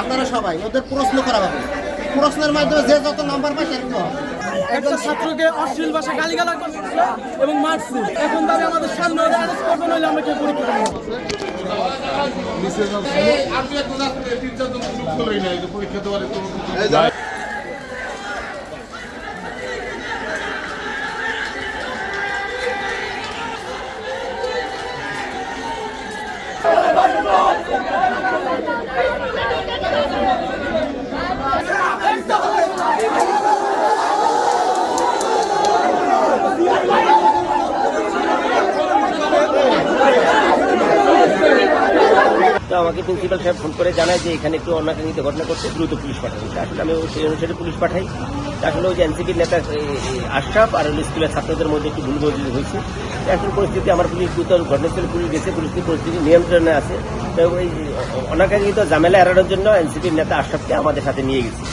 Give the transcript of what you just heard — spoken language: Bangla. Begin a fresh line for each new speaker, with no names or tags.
আপনারা সবাই ওদের প্রশ্ন করা হবে, প্রশ্নের মাধ্যমে যে যত নাম্বার পায় সেরকম হবে।
একটা ছাত্রকে অশ্লীল ভাষা গালিগালাজ করছে এবং মারছে। এখন দাবি আমাদের সামনে ওদের অ্যারেস্ট করবে, নইলে আমরা কেউ পরীক্ষা করবো।
পরীক্ষা দেওয়ার
তো আমাকে প্রিন্সিপাল সাহেব ফোন করে জানায় যে এখানে একটু অনাকাঙ্ক্ষিত ঘটনা করছে, দ্রুত পুলিশ পাঠানো। আসলে আমি সেই অনুসারে পুলিশ পাঠাই। আসলে ওই যে এনসিপির নেতা আশরাফ আর স্কুলের ছাত্রদের মধ্যে একটু ভুল বোঝাবুঝি হয়েছে। এখন পরিস্থিতি আমার পুলিশ দ্রুত ঘটনাস্থলে পুলিশ গেছে, পরিস্থিতি নিয়ন্ত্রণে আছে। তো ওই অনাকাঙ্ক্ষিত ঝামেলা এড়ানোর জন্য এনসিপির নেতা আশরাফকে আমাদের সাথে নিয়ে গেছে।